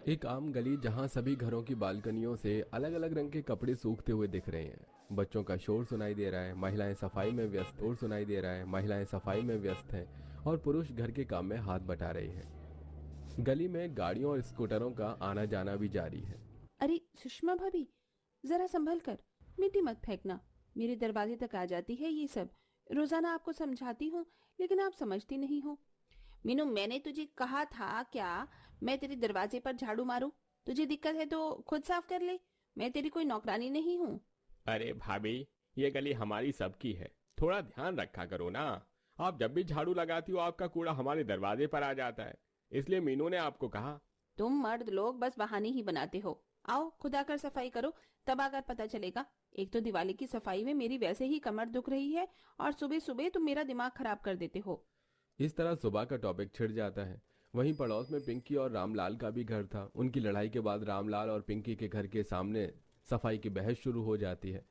एक आम गली जहां सभी घरों की बालकनियों से अलग अलग रंग के कपड़े सूखते हुए दिख रहे हैं। बच्चों का शोर सुनाई दे रहा है, महिलाएं सफाई में व्यस्त और सुनाई दे रहा है महिलाएं सफाई में व्यस्त हैं और पुरुष घर के काम में हाथ बटा रहे हैं। गली में गाड़ियों और स्कूटरों का आना जाना भी जारी है। अरे सुषमा भाभी, जरा संभल कर। मिट्टी मत फेंकना, मेरे दरवाजे तक आ जाती है ये सब। रोजाना आपको समझाती हूँ, लेकिन आप समझती नहीं हो। मीनू, मैंने तुझे कहा था क्या मैं तेरे दरवाजे पर झाड़ू मारूं? तुझे दिक्कत है तो खुद साफ कर ले। मैं तेरी कोई नौकरानी नहीं हूँ। अरे भाभी, ये गली हमारी सबकी है, थोड़ा ध्यान रखा करो ना। आप जब भी झाड़ू लगाती हो आपका कूड़ा हमारे दरवाजे पर आ जाता है, इसलिए मीनू ने आपको कहा। तुम मर्द लोग बस बहाने ही बनाते हो। आओ खुद आकर सफाई करो, तब आकर पता चलेगा। एक तो दिवाली की सफाई में मेरी वैसे ही कमर दुख रही है, और सुबह सुबह तुम मेरा दिमाग खराब कर देते हो। इस तरह सुबह का टॉपिक छिड़ जाता है। वहीं पड़ोस में पिंकी और रामलाल का भी घर था। उनकी लड़ाई के बाद रामलाल और पिंकी के घर के सामने सफाई की बहस शुरू हो जाती है।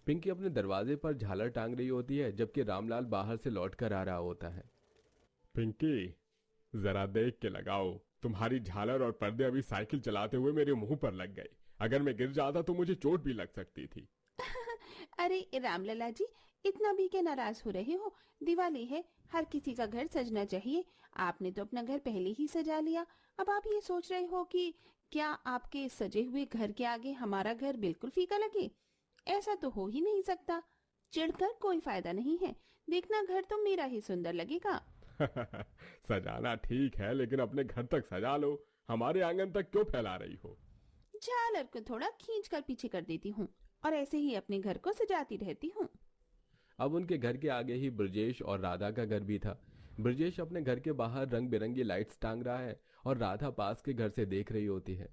पिंकी अपने दरवाजे पर झालर टांग रही होती है, जबकि रामलाल बाहर से लौट कर आ रहा होता है। पिंकी, जरा देख के लगाओ, तुम्हारी झालर और पर्दे अभी साइकिल चलाते हुए मेरे मुंह पर लग गए। अगर मैं गिर जाता तो मुझे चोट भी लग सकती थी। अरे रामलला जी, इतना भी क्या नाराज हो रहे हो? दिवाली है, हर किसी का घर सजना चाहिए। आपने तो अपना घर पहले ही सजा लिया। अब आप ये सोच रहे हो कि क्या आपके सजे हुए घर के आगे हमारा घर बिल्कुल फीका लगे? ऐसा तो हो ही नहीं सकता। चिढ़कर कोई फायदा नहीं है। देखना, घर तो मेरा ही सुंदर लगेगा। सजाना ठीक है, लेकिन अपने घर तक सजा लो, हमारे आंगन तक क्यों फैला रही हो? झालर को थोड़ा खींच कर पीछे कर देती हूँ और ऐसे ही अपने घर को सजाती रहती हूँ। अब उनके घर के आगे ही ब्रजेश और राधा का घर भी था। ब्रजेश अपने घर के बाहर रंग बिरंगी लाइट्स टांग रहा है और राधा पास के घर से देख रही होती है।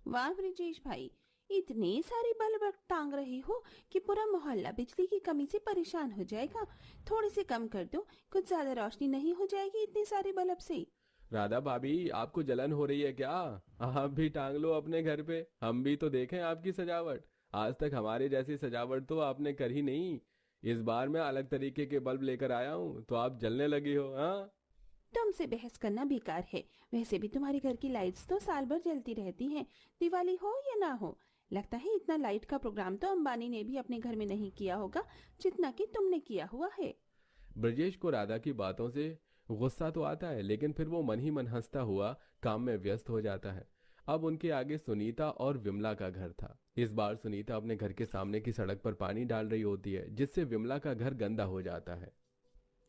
वाह ब्रिजेश भाई, इतने सारे बल्ब टांग रहे हो कि पूरा मोहल्ला बिजली की कमी से परेशान हो जाएगा। थोड़े से कम कर दो, कुछ ज्यादा रोशनी नहीं हो जाएगी इतने सारे बल्ब से? राधा भाभी, आपको जलन हो रही है क्या? आप भी टांग लो अपने घर पे, हम भी तो देखें आपकी सजावट। आज तक हमारे जैसी सजावट तो आपने कर ही नहीं। इस बार मैं अलग तरीके के बल्ब लेकर आया हूँ तो आप जलने लगी हो। हाँ, तुमसे बहस करना बेकार है। वैसे भी तुम्हारे घर की लाइट्स तो साल भर जलती रहती हैं, दिवाली हो या ना हो। लगता है इतना लाइट का प्रोग्राम तो अंबानी ने भी अपने घर में नहीं किया होगा, जितना कि तुमने किया हुआ है। ब्रजेश को राधा की बातों से गुस्सा तो आता है, लेकिन फिर वो मन ही मन हंसता हुआ काम में व्यस्त हो जाता है। अब उनके आगे सुनीता और विमला का घर था। इस बार सुनीता अपने घर के सामने की सड़क पर पानी डाल रही होती है, जिससे विमला का घर गंदा हो जाता है।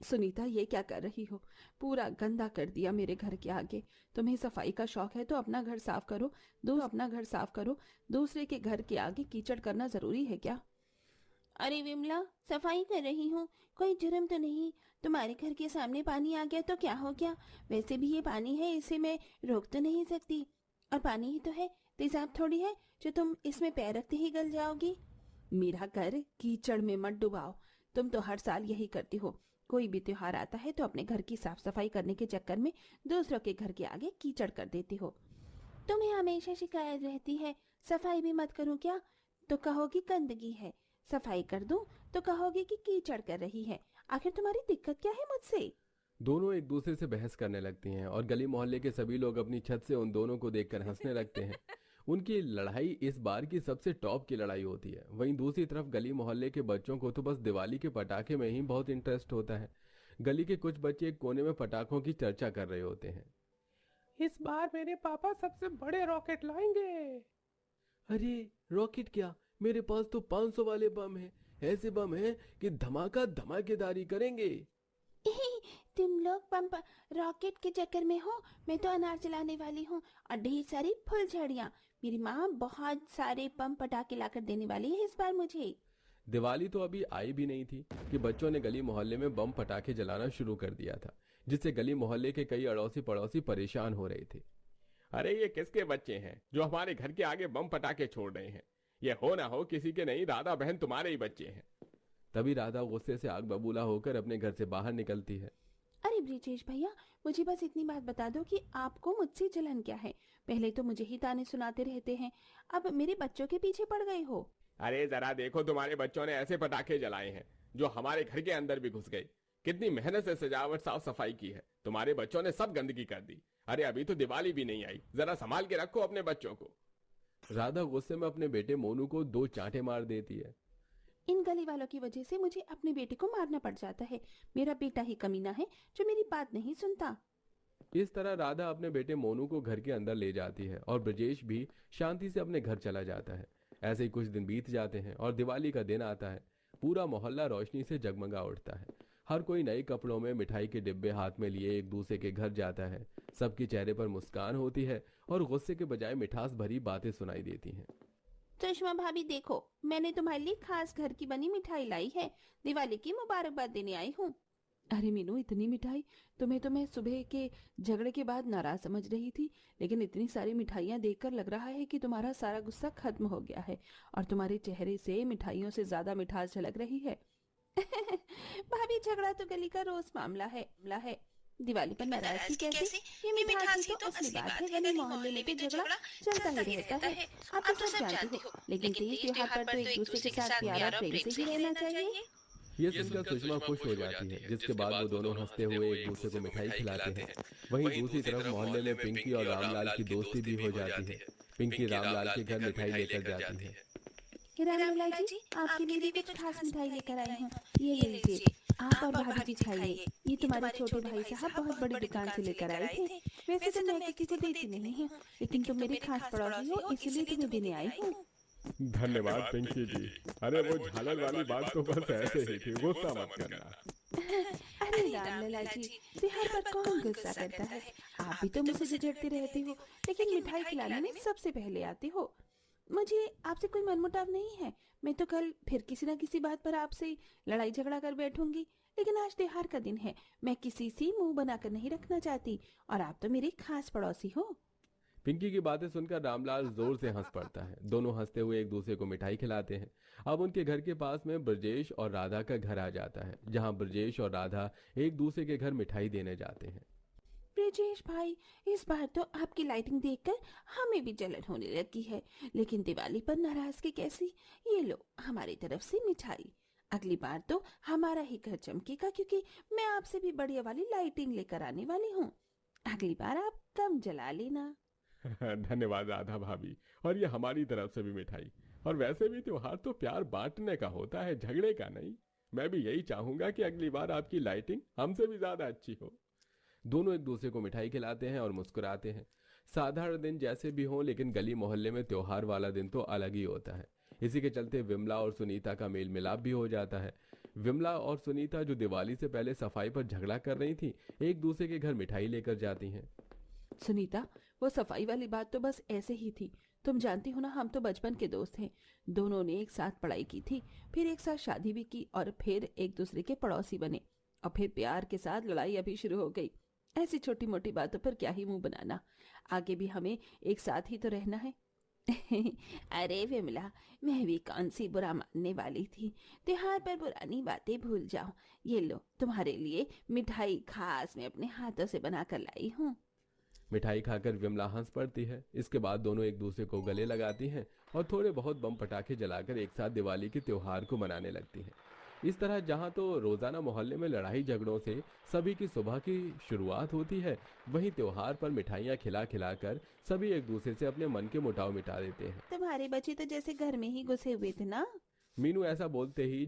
सुनीता, ये क्या कर रही हो? पूरा गंदा कर दिया मेरे घर के आगे। तुम्हें सफाई का शौक है तो अपना घर साफ करो। दूसरे के घर के आगे कीचड़ करना जरूरी है क्या? अरे विमला, सफाई कर रही हूँ, कोई जुर्म तो नहीं। तुम्हारे घर के सामने पानी आ गया तो क्या हो गया? वैसे भी ये पानी है, इसे मैं रोक तो नहीं सकती। और पानी ही तो है, तेजाब थोड़ी है जो तुम इसमें पैर रखते ही गल जाओगी। मेरा घर कीचड़ में मत डुबाओ। तुम तो हर साल यही करती हो। कोई भी त्योहार आता है तो अपने घर की साफ सफाई करने के चक्कर में दूसरों के घर के आगे कीचड़ कर देती हो। तुम्हें हमेशा शिकायत रहती है, सफाई भी मत करूं क्या तो कहोगी गंदगी है, सफाई कर दूं तो कहोगे कि कीचड़ कर रही है। आखिर तुम्हारी दिक्कत क्या है मुझसे? दोनों एक दूसरे से बहस करने लगती हैं और गली मोहल्ले के सभी लोग अपनी छत से उन दोनों को देखकर हंसने लगते हैं। उनकी लड़ाई इस बार की सबसे टॉप की लड़ाई होती है। वहीं दूसरी तरफ गली मोहल्ले के बच्चों को तो बस दिवाली के पटाखे में ही बहुत इंटरेस्ट होता है। गली के कुछ बच्चे एक कोने में पटाखों की चर्चा कर रहे होते हैं। इस बार मेरे पापा सबसे बड़े रॉकेट लाएंगे। अरे रॉकेट क्या, मेरे पास तो 500 वाले बम हैं। ऐसे बम हैं कि धमाका धमाकेदारी करेंगे। तुम लोग पंप रॉकेट के चक्कर में हो, मैं तो अनार चलाने वाली हूँ और ढेर सारी फुलझड़ियाँ। मेरी माँ बहुत सारे बम पटाखे लाकर देने वाली है इस बार मुझे। दिवाली तो अभी आई भी नहीं थी कि बच्चों ने गली मोहल्ले में बम पटाखे जलाना शुरू कर दिया था, जिससे गली मोहल्ले के कई अड़ोसी पड़ोसी परेशान हो रहे थे। अरे ये किसके बच्चे हैं जो हमारे घर के आगे बम पटाखे छोड़ रहे हैं? ये हो ना हो किसी के नहीं, राधा बहन तुम्हारे ही बच्चे हैं। तभी राधा गुस्से से आग बबूला होकर अपने घर से बाहर निकलती है। अरे ब्रिजेश भैया, मुझे बस इतनी बात बता दो कि आपको मुझसे जलन क्या है? पहले तो मुझे ही ताने सुनाते रहते हैं, अब मेरे बच्चों के पीछे पड़ गए हो। अरे जरा देखो, तुम्हारे बच्चों ने ऐसे पटाखे जलाए हैं जो हमारे घर के अंदर भी घुस गए। कितनी मेहनत से सजावट साफ सफाई की है, तुम्हारे बच्चों ने सब गंदगी कर दी। अरे अभी तो दिवाली भी नहीं आई, जरा संभाल के रखो अपने बच्चों को। राधा गुस्से में अपने बेटे मोनू को 2 चांटे मार देती है। इन गली वालों की वजह से मुझे अपने बेटे को मारना पड़ जाता है। मेरा बेटा ही कमीना है जो मेरी बात नहीं सुनता। इस तरह राधा अपने बेटे मोनू को घर के अंदर ले जाती है और ब्रजेश भी शांति से अपने घर चला जाता है। ऐसे ही कुछ दिन बीत जाते हैं और दिवाली का दिन आता है। पूरा मोहल्ला रोशनी से जगमगा उठता है। हर कोई नए कपड़ों में मिठाई के डिब्बे हाथ में लिए एक दूसरे के घर जाता है। सबके चेहरे पर मुस्कान होती है और गुस्से के बजाय मिठास भरी बातें सुनाई देती हैं। सुषमा भाभी देखो, मैंने तुम्हारे लिए खास घर की बनी मिठाई लाई है। दिवाली की मुबारकबाद देने आई हूँ। अरे मीनू, इतनी मिठाई? तुम्हें तो मैं सुबह के झगड़े के बाद नाराज समझ रही थी, लेकिन इतनी सारी मिठाइयाँ देखकर लग रहा है कि तुम्हारा सारा गुस्सा खत्म हो गया है और तुम्हारे चेहरे से मिठाइयों से ज्यादा मिठास झलक रही है। भाभी, झगड़ा तो गली का रोज मामला है। दिवाली पर नाराजगी कैसे? ये मिठास ही तो असली बात है। गली मोहल्ले में तो झगड़ा चलता ही रहता है, आप तो सब जानते हो। लेकिन तीज त्योहार पर तो एक दूसरे के साथ प्यार और प्रेम से ही रहना चाहिए। ये सुनकर सुषमा खुश हो जाती है, जिसके बाद वो दोनों हंसते हुए एक दूसरे को मिठाई खिलाते हैं। वहीं दूसरी तरफ मोहल्ले में पिंकी और रामलाल की दोस्ती भी हो जाती है। पिंकी रामलाल के घर मिठाई लेकर जाती है। रामलाल जी, आपके लिए भी कुछ खास मिठाई लेकर आई हूँ। ये ले लीजिए, आप और भाभी जी खाइए। ये तुम्हारे छोटे भाई साहब बहुत बड़ी दुकान से लेकर आए थे। वैसे तो मैं किसी को देती नहीं हूँ, लेकिन तुम मेरे खास पड़ोसी हो, इसलिए तुम्हें देने आई हूँ। धन्यवाद पिंकी जी। अरे वो झालर वाली बात तो बस ऐसे ही थी, गुस्सा मत करना। अरे रामलाल जी, त्योहार पर कौन गुस्सा करता है? आप भी तो मुझसे झगड़ते रहते हो, लेकिन मिठाई खिलाने में सबसे पहले आते हो। मुझे आपसे कोई मनमुटाव नहीं है। मैं तो कल फिर किसी न किसी बात पर आपसे लड़ाई झगड़ा कर बैठूंगी, लेकिन आज त्योहार का दिन है। मैं किसी से मुंह बनाकर नहीं रखना चाहती, और आप तो मेरे खास पड़ोसी हो। पिंकी की बातें सुनकर रामलाल जोर से हंस पड़ता है। दोनों हंसते हुए एक दूसरे को मिठाई खिलाते हैं। अब उनके घर के पास में ब्रजेश और राधा का घर आ जाता है, जहां ब्रजेश और राधा एक दूसरे के घर मिठाई देने जाते हैं। ब्रजेश भाई, इस बार तो आपकी लाइटिंग देखकर हमें भी जलन होने लगी है, लेकिन दिवाली पर नाराजगी कैसी? ये लो हमारी तरफ से मिठाई। अगली बार तो हमारा ही घर चमकेगा, क्योंकि मैं आपसे भी बढ़िया वाली लाइटिंग लेकर आने वाली हूँ। अगली बार आप कम जला लेना। धन्यवाद राधा भाभी, और ये हमारी तरफ से भी मिठाई। और वैसे भी त्योहार तो प्यार बांटने का होता है, झगड़े का नहीं। मैं भी यही चाहूंगा कि अगली बार आपकी लाइटिंग हमसे भी ज्यादा अच्छी हो। दोनों एक दूसरे को मिठाई खिलाते हैं और मुस्कुराते हैं। साधारण दिन जैसे भी हो, लेकिन गली मोहल्ले में त्योहार वाला दिन तो अलग ही होता है। इसी के चलते विमला और सुनीता का मेल मिलाप भी हो जाता है। विमला और सुनीता, जो दिवाली से पहले सफाई पर झगड़ा कर रही थी, एक दूसरे के घर मिठाई लेकर जाती हैं। सुनीता, वो सफाई वाली बात तो बस ऐसे ही थी। तुम जानती हो ना, हम तो बचपन के दोस्त हैं। दोनों ने एक साथ पढ़ाई की थी, फिर एक साथ शादी भी की, और फिर एक दूसरे के पड़ोसी बने, और फिर प्यार के साथ लड़ाई अभी शुरू हो गई। ऐसी छोटी मोटी बातों पर क्या ही मुंह बनाना। आगे भी हमें एक साथ ही तो रहना है। अरे विमला, मैं भी कौन सी बुरा मानने वाली थी। त्योहार पर पुरानी बातें भूल जाओ। ये लो तुम्हारे लिए मिठाई खास मैं अपने हाथों से बनाकर लाई हूँ। मिठाई खाकर विमला हंस पड़ती है। इसके बाद दोनों एक दूसरे को गले लगाती हैं और थोड़े बहुत बम पटाखे जलाकर एक साथ दिवाली के त्योहार को मनाने लगती हैं। इस तरह जहां तो रोजाना मोहल्ले में लड़ाई झगड़ों से सभी की सुबह की शुरुआत होती है, वहीं त्योहार पर मिठाइयाँ खिला खिलाकर सभी एक दूसरे से अपने मन के मुटाव मिटा देते हैं। तुम्हारे बच्चे तो जैसे घर में ही घुसे हुए थे ना। मीनू ऐसा बोलते ही